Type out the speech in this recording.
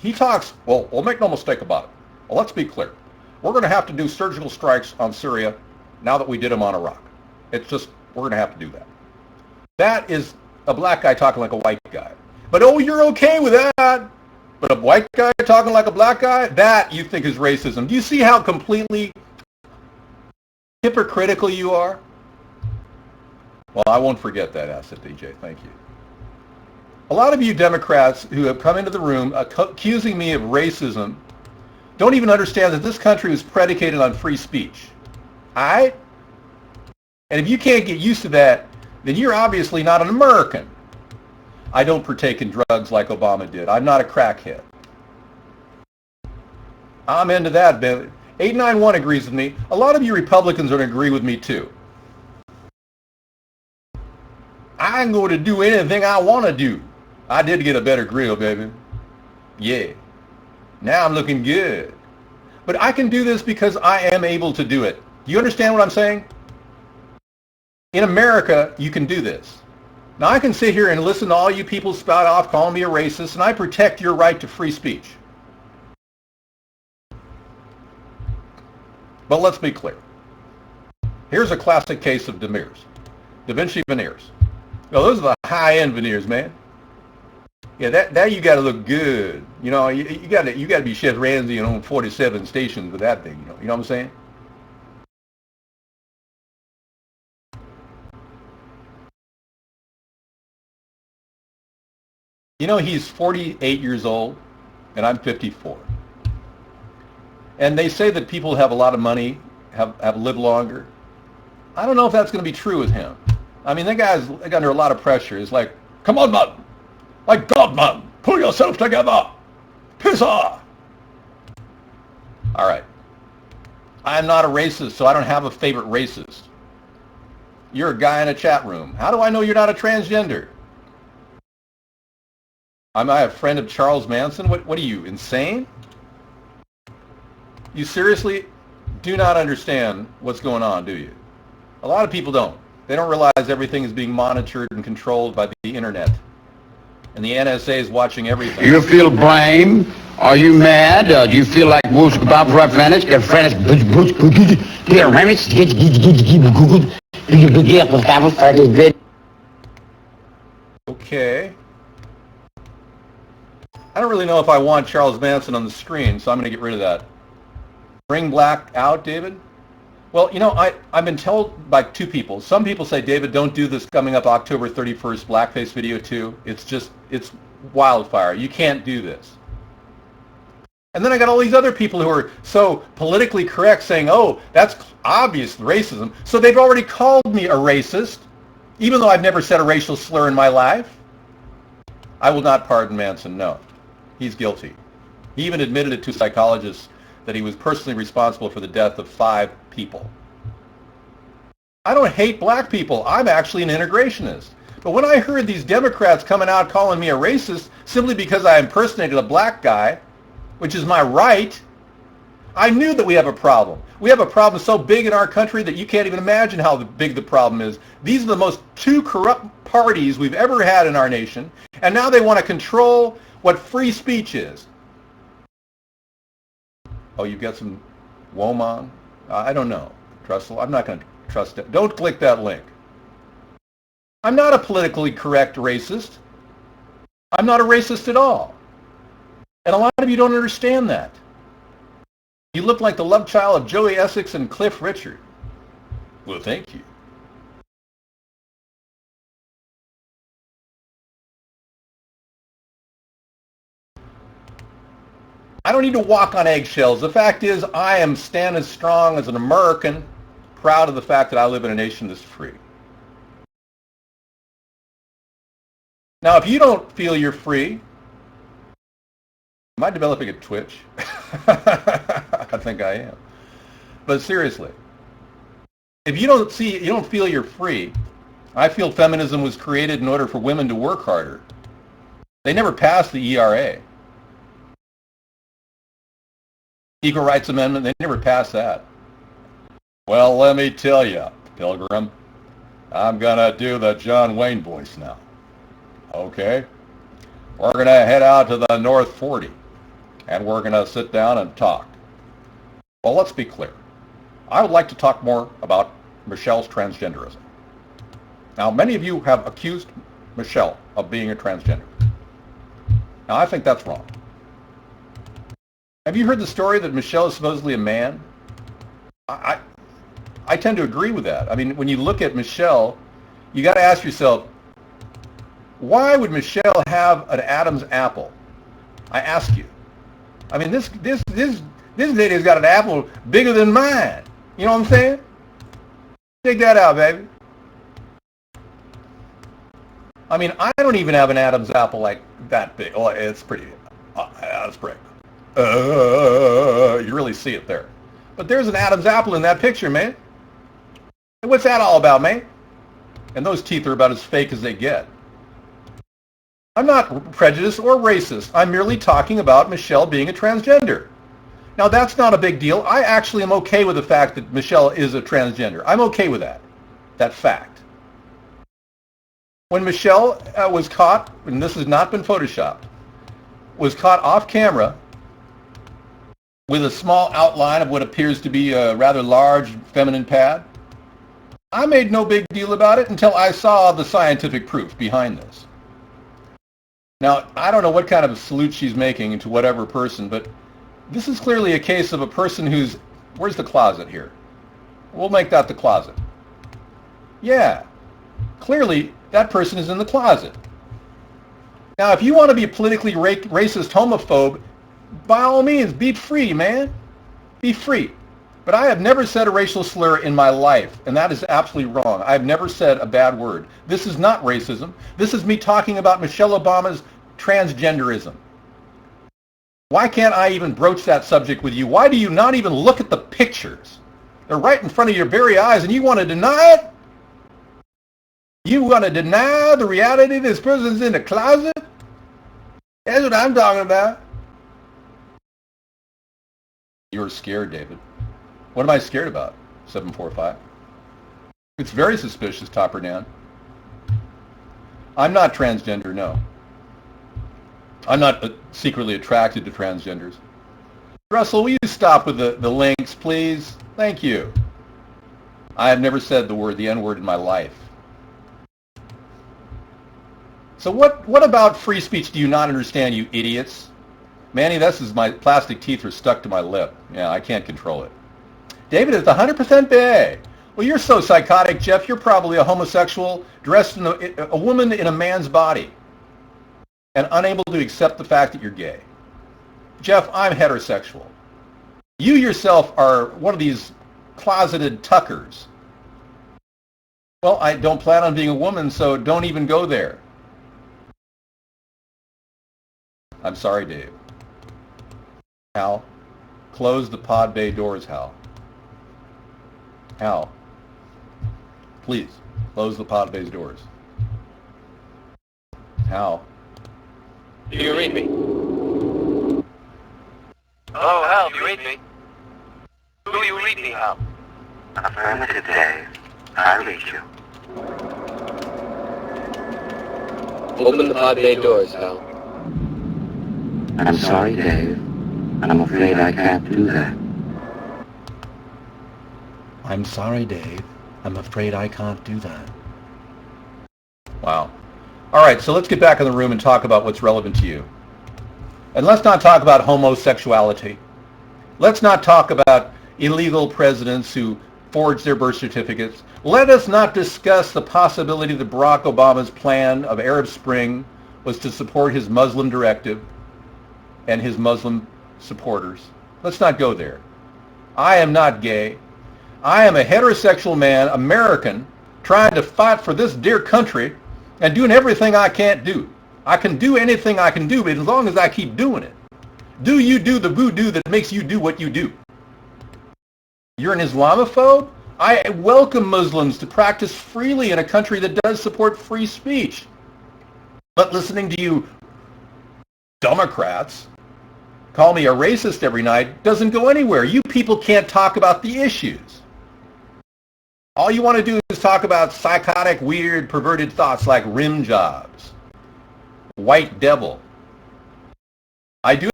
he talks, well, we'll make no mistake about it. Well, let's be clear. We're going to have to do surgical strikes on Syria now that we did them on Iraq. It's just, we're going to have to do that. That is a black guy talking like a white guy. But, oh, you're okay with that. But a white guy talking like a black guy, that you think is racism. Do you see how completely hypocritical you are? Well, I won't forget that, Asset DJ. Thank you. A lot of you Democrats who have come into the room accusing me of racism don't even understand that this country was predicated on free speech. All right? And if you can't get used to that, then you're obviously not an American. I don't partake in drugs like Obama did. I'm not a crackhead. I'm into that. 891 agrees with me. A lot of you Republicans are going to agree with me too. I'm going to do anything I want to do. I did get a better grill, baby. Yeah. Now I'm looking good. But I can do this because I am able to do it. Do you understand what I'm saying? In America, you can do this. Now I can sit here and listen to all you people spout off calling me a racist, and I protect your right to free speech. But let's be clear. Here's a classic case of veneers. Da Vinci veneers. Well, those are the high-end veneers, man. Yeah, that you got to look good. You know, you got to be Chef Ramsay and own 47 stations with that thing. You know what I'm saying? You know, he's 48 years old, and I'm 54. And they say that people who have a lot of money have lived longer. I don't know if that's going to be true with him. I mean, that guy's under a lot of pressure. It's like, come on, man. Like God, man. Pull yourself together. Piss off. All right. I'm not a racist, so I don't have a favorite racist. You're a guy in a chat room. How do I know you're not a transgender? Am I a friend of Charles Manson? What are you, insane? You seriously do not understand what's going on, do you? A lot of people don't. They don't realize everything is being monitored and controlled by the internet. And the NSA is watching everything. You feel blame? Are you mad? Do you feel like Wolf's Bob Vanish? Get Vanish. Okay. I don't really know if I want Charles Manson on the screen, so I'm going to get rid of that. Bring black out, David? Well, you know, I've been told by two people. Some people say, David, don't do this coming up October 31st blackface video too. It's wildfire. You can't do this. And then I got all these other people who are so politically correct saying, oh, that's obvious racism. So they've already called me a racist, even though I've never said a racial slur in my life. I will not pardon Manson, no. He's guilty. He even admitted it to psychologists that he was personally responsible for the death of 5 people. I don't hate black people. I'm actually an integrationist. But when I heard these Democrats coming out calling me a racist simply because I impersonated a black guy, which is my right, I knew that we have a problem. We have a problem so big in our country that you can't even imagine how big the problem is. These are the most 2 corrupt parties we've ever had in our nation, and now they want to control what free speech is. Oh, you've got some Woman? I don't know. I'm not going to trust it. Don't click that link. I'm not a politically correct racist. I'm not a racist at all. And a lot of you don't understand that. You look like the love child of Joey Essex and Cliff Richard. Well, thank you. I don't need to walk on eggshells. The fact is, I am standing strong as an American, proud of the fact that I live in a nation that's free. Now, if you don't feel you're free, am I developing a twitch? I think I am. But seriously, if you don't feel you're free, I feel feminism was created in order for women to work harder. They never passed the ERA. Equal Rights Amendment, they never passed that. Well, let me tell you, Pilgrim, I'm going to do the John Wayne voice now. Okay? We're going to head out to the North 40. and we're going to sit down and talk. Well, let's be clear. I would like to talk more about Michelle's transgenderism. Now, many of you have accused Michelle of being a transgender. Now, I think that's wrong. Have you heard the story that Michelle is supposedly a man? I tend to agree with that. I mean, when you look at Michelle, you got to ask yourself, why would Michelle have an Adam's apple? I ask you. I mean, this lady's got an apple bigger than mine. You know what I'm saying? Check that out, baby. I mean, I don't even have an Adam's apple like that big. Oh, it's pretty. That's pretty. You really see it there. But there's an Adam's apple in that picture, man. And what's that all about, man? And those teeth are about as fake as they get. I'm not prejudiced or racist. I'm merely talking about Michelle being a transgender. Now, that's not a big deal. I actually am okay with the fact that Michelle is a transgender. I'm okay with that fact. When Michelle was caught, and this has not been photoshopped, was caught off camera with a small outline of what appears to be a rather large feminine pad, I made no big deal about it until I saw the scientific proof behind this. Now, I don't know what kind of a salute she's making to whatever person, but this is clearly a case of a person who's... Where's the closet here? We'll make that the closet. Yeah. Clearly, that person is in the closet. Now, if you want to be a politically racist homophobe, by all means, be free, man. Be free. But I have never said a racial slur in my life, and that is absolutely wrong. I have never said a bad word. This is not racism. This is me talking about Michelle Obama's transgenderism. Why can't I even broach that subject with you? Why do you not even look at the pictures? They're right in front of your very eyes, and you want to deny it? You want to deny the reality this person's in the closet? That's what I'm talking about. You're scared, David. What am I scared about? 745. It's very suspicious, top or down. I'm not transgender, no. I'm not secretly attracted to transgenders. Russell, will you stop with the links, please? Thank you. I have never said the N-word in my life. So what about free speech do you not understand, you idiots? Manny, my plastic teeth are stuck to my lip. Yeah, I can't control it. David is 100% gay. Well, you're so psychotic, Jeff. You're probably a homosexual dressed in a woman in a man's body and unable to accept the fact that you're gay. Jeff, I'm heterosexual. You yourself are one of these closeted tuckers. Well, I don't plan on being a woman, so don't even go there. I'm sorry, Dave. Hal, close the pod bay doors, Hal. Hal, please, close the pod bay's doors. Hal. Do you read me? Oh, Hal, do you read me? Do you read me, Hal? Affirmative, Dave. I read you. Open the pod bay doors, Hal. I'm sorry, Dave. I'm afraid I can't do that. I'm sorry, Dave. I'm afraid I can't do that. Wow. All right, so let's get back in the room and talk about what's relevant to you. And let's not talk about homosexuality. Let's not talk about illegal presidents who forged their birth certificates. Let us not discuss the possibility that Barack Obama's plan of Arab Spring was to support his Muslim directive and his Muslim supporters. Let's not go there. I am not gay. I am a heterosexual man, American, trying to fight for this dear country and doing everything I can't do. I can do anything I can do, but as long as I keep doing it. Do you do the voodoo that makes you do what you do? You're an Islamophobe? I welcome Muslims to practice freely in a country that does support free speech. But listening to you Democrats call me a racist every night doesn't go anywhere. You people can't talk about the issues. All you want to do is talk about psychotic, weird, perverted thoughts like rim jobs, white devil. I do